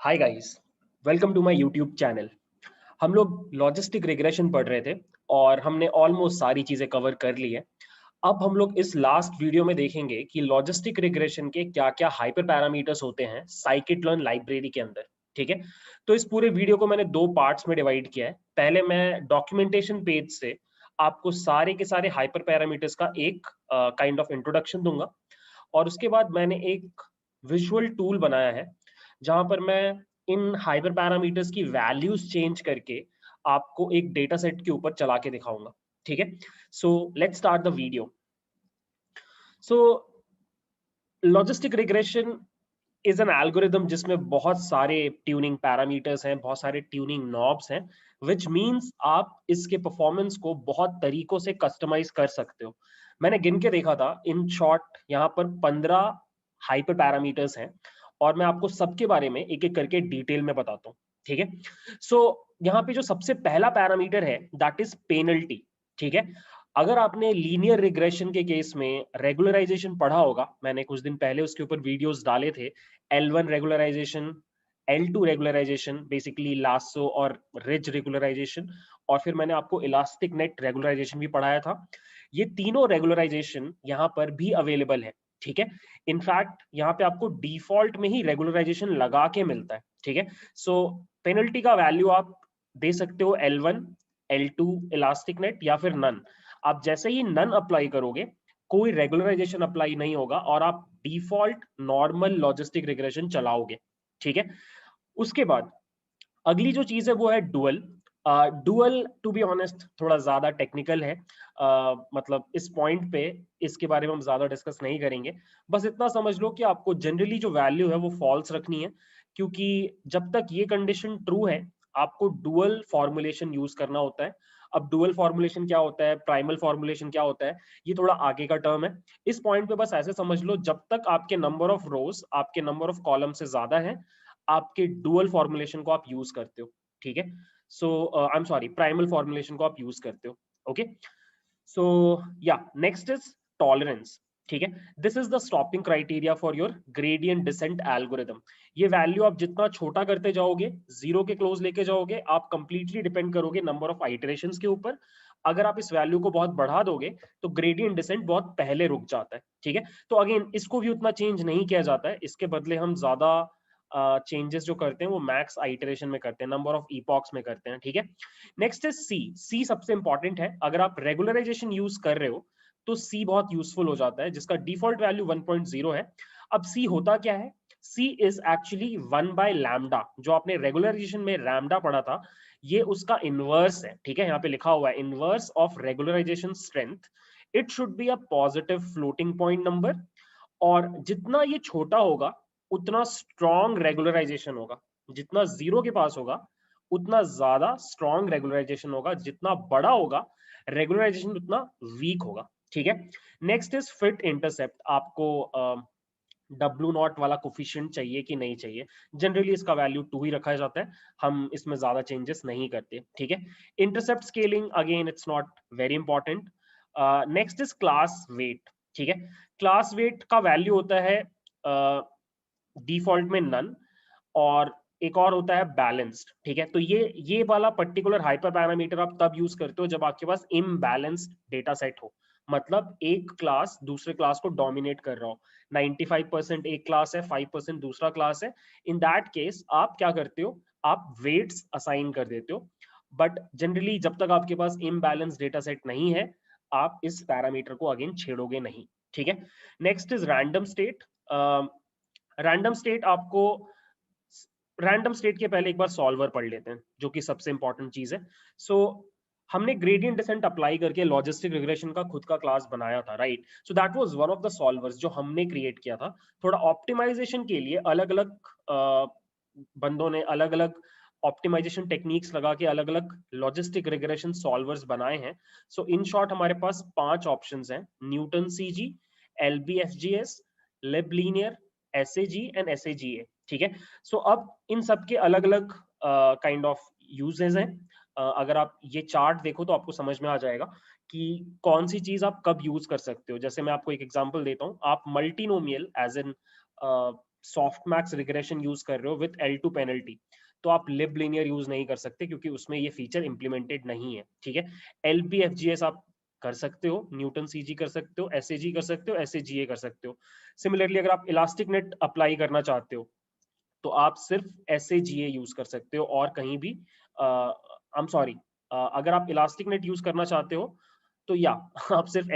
Hi guys, welcome to my YouTube channel. हम लोग logistic regression पढ़ रहे थे और हमने ऑलमोस्ट सारी चीजें कवर कर ली है। अब हम लोग इस लास्ट वीडियो में देखेंगे कि लॉजिस्टिक रिग्रेशन के क्या-क्या हाइपर पैरामीटर्स होते हैं scikit-learn लाइब्रेरी के अंदर। ठीक है, तो इस पूरे वीडियो को मैंने दो पार्ट्स में डिवाइड किया है। पहले मैं डॉक्यूमेंटेशन पेज से आपको सारे के सारे हाइपर पैरामीटर्स का एक काइंड ऑफ इंट्रोडक्शन दूंगा और उसके बाद मैंने एक विजुअल टूल बनाया है जहां पर मैं इन हाइपर पैरामीटर्स की वैल्यूज चेंज करके आपको एक डेटा सेट के ऊपर चला के दिखाऊंगा। ठीक है, so let's start the video. So logistic regression is an algorithm जिसमें बहुत सारे ट्यूनिंग पैरामीटर्स हैं, बहुत सारे ट्यूनिंग नॉब्स हैं, विच मींस आप इसके परफॉर्मेंस को बहुत तरीकों से कस्टमाइज कर सकते हो। मैंने गिन के देखा था, इन शॉर्ट यहाँ पर 15 हाइपर पैरामीटर्स हैं और मैं आपको सबके बारे में एक एक करके डिटेल में बताता हूँ। ठीक है, सो यहाँ पे जो सबसे पहला पैरामीटर है दैट इज पेनल्टी। ठीक है, अगर आपने लीनियर रिग्रेशन के केस में रेगुलराइजेशन पढ़ा होगा, मैंने कुछ दिन पहले उसके ऊपर वीडियोस डाले थे। L1 regularisation, L2 regularisation, basically lasso और रिज रेगुलराइजेशन, और फिर मैंने आपको इलास्टिक नेट रेगुलराइजेशन भी पढ़ाया था। ये तीनों रेगुलराइजेशन यहाँ पर भी अवेलेबल है। ठीक है, इनफैक्ट यहाँ पे आपको डिफॉल्ट में ही रेगुलराइजेशन लगा के मिलता है। ठीक है, सो पेनल्टी का वैल्यू आप दे सकते हो L1, L2 इलास्टिक नेट या फिर नन। आप जैसे ही नन अप्लाई करोगे कोई रेगुलराइजेशन अप्लाई नहीं होगा और आप डिफॉल्ट नॉर्मल लॉजिस्टिक रिग्रेशन चलाओगे। ठीक है, उसके बाद अगली जो चीज है वो है dual. Dual to be honest थोड़ा ज्यादा टेक्निकल है, मतलब इस पॉइंट पे इसके बारे में हम ज्यादा डिस्कस नहीं करेंगे। बस इतना समझ लो कि आपको जनरली जो वैल्यू है वो फॉल्स रखनी है, क्योंकि जब तक ये कंडीशन ट्रू है आपको डुअल फॉर्मुलेशन यूज करना होता है। अब डुअल फॉर्मुलेशन क्या होता है, प्राइमल फॉर्मुलेशन क्या होता है, ये थोड़ा आगे का टर्म है। इस पॉइंट पे बस ऐसे समझ लो, जब तक आपके नंबर ऑफ रोज आपके नंबर ऑफ कॉलम से ज्यादा है आपके डुअल फॉर्मुलेशन को आप यूज करते हो। ठीक है, so I am sorry, primal formulation को आप यूज करते हो। ओके, सो या नेक्स्ट इज टॉलरेंस। ठीक है, this is the stopping criteria for your gradient descent algorithm. ये वैल्यू आप जितना छोटा करते जाओगे, जीरो के क्लोज लेके जाओगे, आप कंप्लीटली डिपेंड करोगे नंबर ऑफ आइटरेशंस के ऊपर। अगर आप इस वैल्यू को बहुत बढ़ा दोगे तो ग्रेडियंट डिसेंट बहुत पहले रुक जाता है। ठीक है, तो अगेन इसको भी उतना चेंज नहीं किया जाता है, इसके बदले हम ज्यादा चेंजेस जो करते हैं वो मैक्स आइटरेशन में करते हैं, नंबर ऑफ इपॉक्स में करते हैं। ठीक है, नेक्स्ट इज सी। सी सबसे इंपॉर्टेंट है। अगर आप रेगुलराइजेशन यूज कर रहे हो तो सी बहुत यूजफुल हो जाता है, जिसका डिफॉल्ट वैल्यू 1.0 है। अब सी होता क्या है, सी इज एक्चुअली 1/लैम्डा। जो आपने रेगुलराइजेशन में लैम्डा पढ़ा था ये उसका इनवर्स है। ठीक है, यहाँ पे लिखा हुआ है inverse of regularisation strength. It should be a positive floating point number, और जितना ये छोटा होगा उतना स्ट्रॉन्ग रेगुलराइजेशन होगा। जितना जीरो के पास होगा उतना ज्यादा स्ट्रॉन्ग रेगुलराइजेशन होगा, जितना बड़ा होगा रेगुलराइजेशन उतना वीक होगा। ठीक है, नेक्स्ट इज फिट इंटरसेप्ट। आपको डब्ल्यू नॉट वाला कोफिशिएंट चाहिए कि नहीं चाहिए। जनरली इसका वैल्यू 2 ही रखा जाता है, हम इसमें ज्यादा चेंजेस नहीं करते। ठीक है, intercept scaling again it's not very important. Next is class weight. ठीक है, क्लास वेट का वैल्यू होता है डिफॉल्ट में नन, और एक और होता है बैलेंस्ड। ठीक है, तो ये वाला पर्टिकुलर हाइपर पैरामीटर आप तब यूज करते हो जब आपके पास इम्बैलेंस्ड डेटा सेट हो, मतलब एक क्लास दूसरे क्लास को डोमिनेट कर रहा हो। 95% एक क्लास है, 5% दूसरा क्लास है। इन दैट केस आप क्या करते हो, आप वेट्स असाइन कर देते हो। बट जनरली जब तक आपके पास इम्बैलेंस डेटा सेट नहीं है आप इस पैरामीटर को अगेन छेड़ोगे नहीं। ठीक है, next is random state. Random state आपको, रैंडम स्टेट के पहले एक बार सॉल्वर पढ़ लेते हैं जो कि सबसे इंपॉर्टेंट चीज है। सो हमने ग्रेडियंट डिसेंट अप्लाई करके लॉजिस्टिक रिग्रेशन का खुद का क्लास बनाया था, right? So that was one of the solvers जो हमने क्रिएट किया था। थोड़ा ऑप्टिमाइजेशन के लिए अलग अलग बंदों ने अलग अलग ऑप्टिमाइजेशन टेक्निक्स लगा के अलग अलग लॉजिस्टिक रिग्रेशन सॉल्वर्स बनाए हैं। सो इन शॉर्ट हमारे पास 5 ऑप्शंस हैं: Newton CG, LBFGS, लिबलीनियर, SAG and SAGA। ठीक है, सो अब इन सब के अलग अलग काइंड ऑफ यूजेस हैं। अगर आप ये चार्ट देखो तो आपको समझ में आ जाएगा कि कौन सी चीज आप कब यूज कर सकते हो। जैसे मैं आपको एक एग्जांपल देता हूँ, आप multinomial as in soft max regression use कर रहे हो विथ L2 पेनल्टी, तो आप लिब लीनियर यूज नहीं कर सकते क्योंकि उसमें ये फीचर इंप्लीमेंटेड नहीं है, ठीक है। LBFGS आप कर सकते हो, न्यूटन सीजी कर सकते हो, SAG कर सकते हो, SAGA कर सकते हो। सिमिलरली अगर आप इलास्टिक नेट अप्लाई करना चाहते हो तो आप सिर्फ SAGA यूज कर सकते हो और कहीं भी आई एम सॉरी, अगर आप इलास्टिक नेट यूज करना चाहते हो तो या आप सिर्फ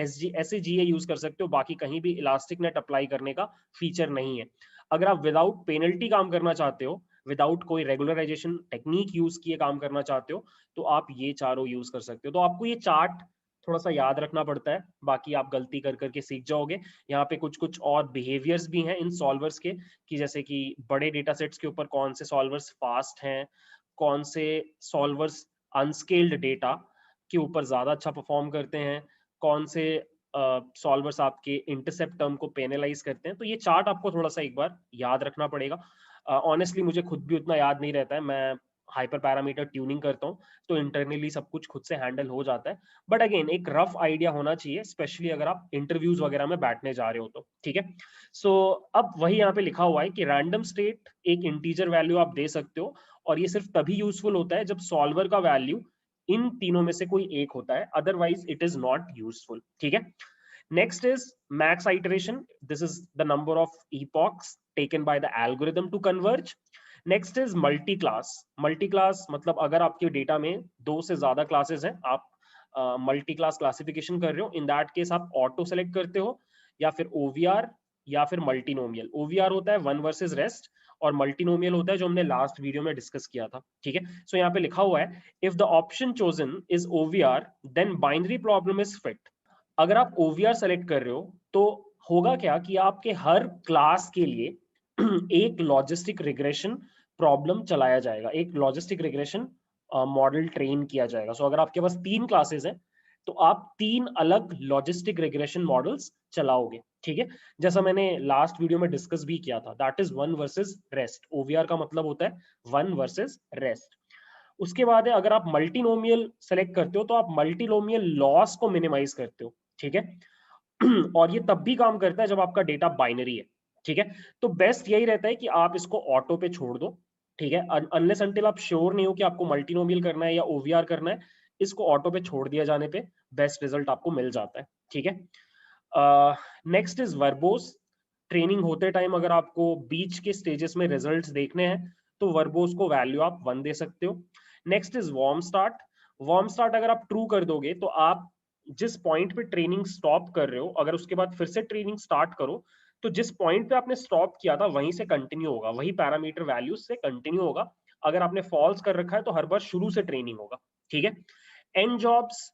SAGA यूज कर सकते हो, बाकी कहीं भी इलास्टिक नेट अप्लाई करने का फीचर नहीं है। अगर आप विदाउट पेनल्टी काम करना चाहते हो, विदाउट कोई रेगुलराइजेशन टेक्निक यूज किए काम करना चाहते हो, तो आप ये चारों यूज कर सकते हो। तो आपको ये चार्ट थोड़ा सा याद रखना पड़ता है, बाकी आप गलती कर करके सीख जाओगे। यहाँ पे कुछ कुछ और बिहेवियर्स भी हैं इन सॉल्वर्स के, कि जैसे कि बड़े डेटा सेट्स के ऊपर कौन से सॉल्वर्स फास्ट हैं, कौन से सॉल्वर्स अनस्केल्ड डेटा के ऊपर ज्यादा अच्छा परफॉर्म करते हैं, कौन से सॉल्वर्स आपके इंटरसेप्ट टर्म को पेनलाइज करते हैं। तो ये चार्ट आपको थोड़ा सा एक बार याद रखना पड़ेगा। ऑनेस्टली मुझे खुद भी उतना याद नहीं रहता है, मैं हाइपर पैरामीटर ट्यूनिंग करता हूँ तो इंटरनली सब कुछ खुद से हैंडल हो जाता है। बट अगेन एक रफ आइडिया होना चाहिए, स्पेशली अगर आप इंटरव्यूज वगैरह में बैठने जा रहे हो तो, ठीक है। सो अब वही यहाँ पे लिखा हुआ है कि रैंडम स्टेट एक इंटीजर वैल्यू आप दे सकते हो, और ये सिर्फ तभी यूजफुल होता है जब सॉल्वर का वैल्यू इन तीनों में से कोई एक होता है, otherwise it is not useful, ठीक है। Next is max iteration, this is the number of epochs taken by the algorithm to converge. Next is multi class. Multi class मतलब अगर आपके डेटा में दो से ज्यादा क्लासेस हैं, आप मल्टी क्लास क्लासिफिकेशन कर रहे हो, इन दैट केस आप ऑटो सेलेक्ट करते हो या फिर OVR या फिर मल्टीनोमियल। OVR होता है वन वर्सेस रेस्ट, और मल्टीनोमियल होता है जो हमने लास्ट वीडियो में डिस्कस किया था, ठीक है। सो यहाँ पे लिखा हुआ है if the option chosen is OVR then binary problem is fit. अगर आप OVR सेलेक्ट कर रहे हो तो होगा क्या कि आपके हर क्लास के लिए एक लॉजिस्टिक रिग्रेशन प्रॉब्लम चलाया जाएगा, एक लॉजिस्टिक रिग्रेशन मॉडल ट्रेन किया जाएगा। सो अगर आपके पास 3 क्लासेस हैं तो आप 3 अलग लॉजिस्टिक रिग्रेशन मॉडल्स चलाओगे, ठीक है। जैसा मैंने लास्ट वीडियो में डिस्कस भी किया था, that is one versus rest. OVR का मतलब होता है वन वर्सेस रेस्ट। उसके बाद है अगर आप मल्टीनोमियल सेलेक्ट करते हो तो आप मल्टीनोमियल लॉस को मिनिमाइज करते हो, ठीक है। और ये तब भी काम करता है जब आपका डेटा बाइनरी है, ठीक है। तो बेस्ट यही रहता है कि आप इसको ऑटो पे छोड़ दो, ठीक है। अनलेस अंटिल आप श्योर नहीं हो कि आपको मल्टीनोमियल करना है या OVR करना है, इसको ऑटो पे छोड़ दिया जाने पे बेस्ट रिजल्ट आपको मिल जाता है, ठीक है। Next is verbose. ट्रेनिंग होते टाइम अगर आपको बीच के स्टेजेस में रिजल्ट्स देखने हैं तो वर्बोस को वैल्यू आप 1 दे सकते हो। Next is warm start. Warm start अगर आप ट्रू कर दोगे तो आप जिस पॉइंट पे ट्रेनिंग स्टॉप कर रहे हो, अगर उसके बाद फिर से ट्रेनिंग स्टार्ट करो तो जिस पॉइंट पे आपने स्टॉप किया था वहीं से कंटिन्यू होगा, वही पैरामीटर वैल्यूज से कंटिन्यू होगा। अगर आपने फॉल्स कर रखा है तो हर बार शुरू से ट्रेनिंग होगा, ठीक है। N jobs.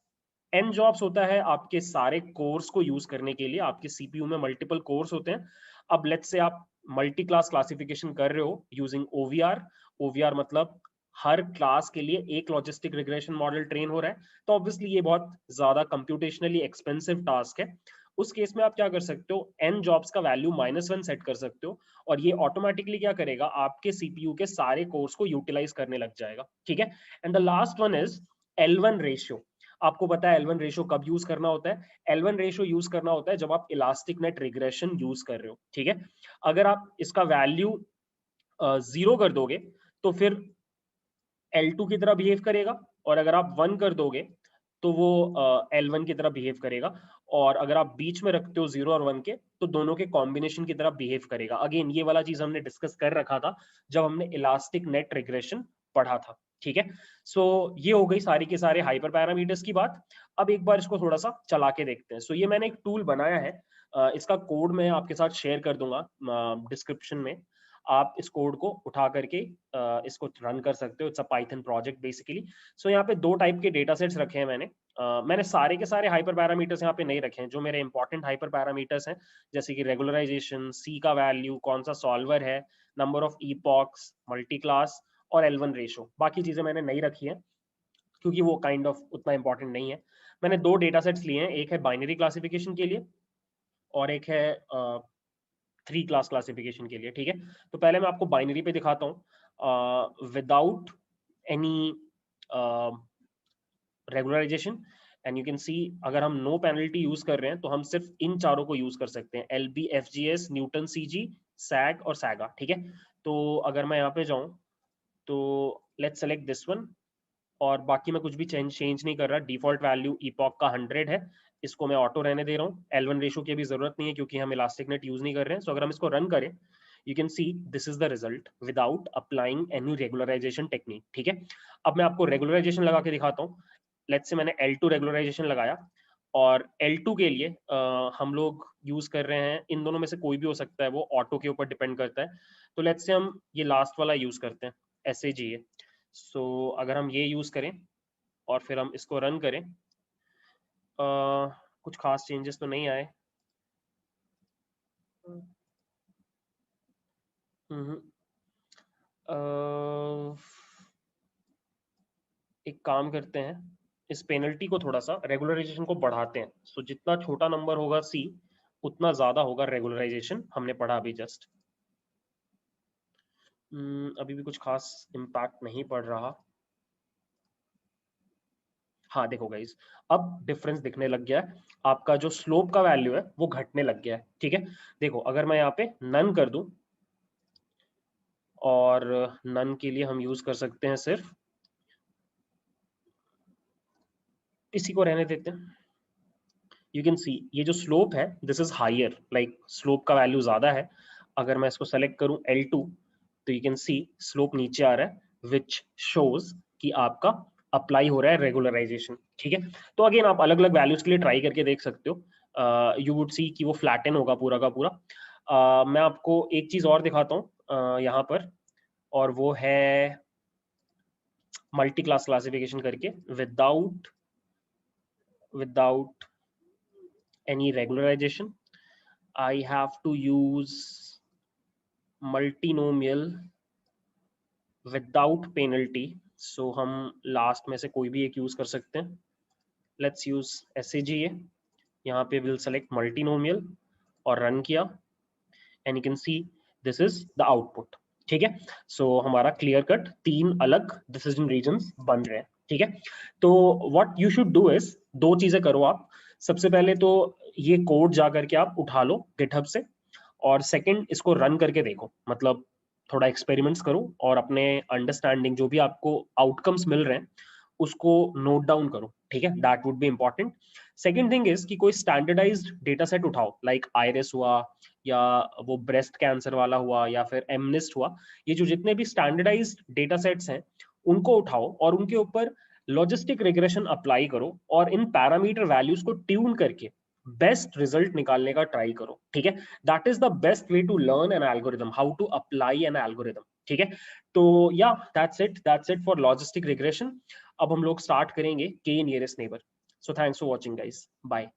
एन जॉब्स होता है आपके सारे कोर्स को यूज करने के लिए, आपके CPU में मल्टीपल कोर्स होते हैं। अब लेट्स से आप मल्टी क्लास क्लासिफिकेशन कर रहे हो यूजिंग OVR। OVR मतलब हर क्लास के लिए एक लॉजिस्टिक रिग्रेशन मॉडल ट्रेन हो रहा है, तो ऑब्वियसली ये बहुत ज्यादा कंप्यूटेशनली एक्सपेंसिव टास्क है। उस केस में आप क्या कर सकते हो, एन जॉब्स का वैल्यू -1 सेट कर सकते हो, और ये ऑटोमेटिकली क्या करेगा, आपके CPU के सारे कोर्स को यूटिलाइज करने लग जाएगा, ठीक है। And the last one is L1 ratio. आपको पता है L1 रेशियो कब यूज करना होता है? L1 रेशियो यूज करना होता है जब आप इलास्टिक नेट रिग्रेशन यूज कर रहे हो, ठीक है। अगर आप इसका वैल्यू 0 कर दोगे तो फिर L2 की तरह बिहेव करेगा, और अगर आप 1 कर दोगे तो वो L1 की तरह बिहेव करेगा, और अगर आप बीच में रखते हो 0 और 1 के तो दोनों के कॉम्बिनेशन की तरह बिहेव करेगा। अगेन ये वाला चीज हमने डिस्कस कर रखा था जब हमने इलास्टिक नेट रिग्रेशन पढ़ा था, ठीक है। सो ये हो गई सारी के सारे हाइपर पैरामीटर्स की बात। अब एक बार इसको थोड़ा सा चला के देखते हैं। सो ये मैंने एक टूल बनाया है, इसका कोड मैं आपके साथ शेयर कर दूंगा डिस्क्रिप्शन में। आप इस कोड को उठा करके इसको रन कर सकते हो। It's a Python project basically. So यहाँ पे 2 टाइप के डेटा सेट्स रखे हैं मैंने। मैंने सारे के सारे हाइपर पैरामीटर्स यहाँ पे नहीं रखे हैं, जो मेरे इंपॉर्टेंट हाइपर पैरामीटर्स हैं, जैसे कि रेगुलराइजेशन, सी का वैल्यू, कौन सा सॉल्वर है, number of epochs, multi class और L1 रेशो। बाकी चीजें मैंने नहीं रखी हैं क्योंकि वो काइंड ऑफ उतना इंपॉर्टेंट नहीं है। मैंने 2 डेटा सेट्स लिए हैं, एक है बाइनरी क्लासिफिकेशन के लिए और एक है 3 क्लास क्लासिफिकेशन के लिए, ठीक है। तो पहले मैं आपको बाइनरी पे दिखाता हूँ without any regularisation. And you can see अगर हम नो पेनल्टी यूज कर रहे हैं तो हम सिर्फ इन चारों को यूज कर सकते हैं, LBFGS, न्यूटन CG, सैग और सैगा, ठीक है। तो अगर मैं यहाँ पे जाऊँ तो लेट्स सेलेक्ट दिस वन, और बाकी मैं कुछ भी चेंज नहीं कर रहा। डिफॉल्ट वैल्यू इपॉक का 100 है, इसको मैं ऑटो रहने दे रहा हूँ। L1 रेशो की भी जरूरत नहीं है क्योंकि हम इलास्टिक नेट यूज नहीं कर रहे हैं। सो अगर हम इसको रन करें, you can see this is the result without applying any regularisation technique, ठीक है। अब मैं आपको रेगुलराइजेशन लगा के दिखाता हूँ। लेट्स से मैंने L2 रेगुलराइजेशन लगाया, और L2 के लिए हम लोग यूज कर रहे हैं, इन दोनों में से कोई भी हो सकता है, वो ऑटो के ऊपर डिपेंड करता है। तो लेट्स से हम ये लास्ट वाला यूज करते हैं, SAGA। सो अगर हम ये यूज करें और फिर हम इसको रन करें, कुछ खास चेंजेस तो नहीं आए। एक काम करते हैं, इस पेनल्टी को थोड़ा सा, रेगुलराइजेशन को बढ़ाते हैं। सो जितना छोटा नंबर होगा C, उतना ज्यादा होगा रेगुलराइजेशन, हमने पढ़ा अभी जस्ट। अभी भी कुछ खास इम्पैक्ट नहीं पड़ रहा। हाँ देखो गाइस, अब डिफरेंस दिखने लग गया है। आपका जो स्लोप का वैल्यू है वो घटने लग गया है, ठीक है। देखो अगर मैं यहाँ पे नन कर दूं, और नन के लिए हम यूज कर सकते हैं सिर्फ, इसी को रहने देते हैं। यू कैन सी ये जो स्लोप है this is higher, like slope का वैल्यू ज्यादा है। अगर मैं इसको सेलेक्ट करूं L2, तो यू कैन सी स्लोप नीचे आ रहा है, विच शोज कि आपका अप्लाई हो रहा है रेगुलराइजेशन, ठीक है। तो अगेन आप अलग अलग वैल्यूज के लिए ट्राई करके देख सकते हो। यू वुड सी कि वो फ्लैटन होगा पूरा का पूरा। मैं आपको एक चीज और दिखाता हूँ यहाँ पर, और वो है मल्टी क्लास क्लासिफिकेशन करके, without any regularization. I have to use multinomial without penalty. So हम लास्ट में से कोई भी एक यूज कर सकते हैं। Let's use SAGA. यहाँ पे we'll select multinomial और रन किया, and you can see this is the output, ठीक है। सो हमारा क्लियर कट 3 अलग डिसीजन रीजन्स बन रहे हैं, ठीक है। तो what you should do is, 2 चीजें करो आप। सबसे पहले तो ये कोड जा करके आप उठा लो गिटहब से, और सेकंड इसको रन करके देखो, मतलब थोड़ा एक्सपेरिमेंट्स करो और अपने अंडरस्टैंडिंग जो भी आपको आउटकम्स मिल रहे हैं उसको नोट डाउन करो, ठीक है। That would be important. Second thing is कि कोई स्टैंडर्डाइज्ड डेटा सेट उठाओ, लाइक आइरिस हुआ, या वो ब्रेस्ट कैंसर वाला हुआ, या फिर एमनिस्ट हुआ। ये जो जितने भी स्टैंडर्डाइज्ड डेटा सेट्स हैं उनको उठाओ और उनके ऊपर लॉजिस्टिक रिग्रेशन अप्लाई करो, और इन पैरामीटर वैल्यूज को ट्यून करके बेस्ट रिजल्ट निकालने का ट्राई करो, ठीक है। That is the best way to learn an algorithm, how to apply an algorithm, ठीक है। तो या that's it for logistic regression. अब हम लोग स्टार्ट करेंगे K nearest neighbour. So thanks for watching guys, bye.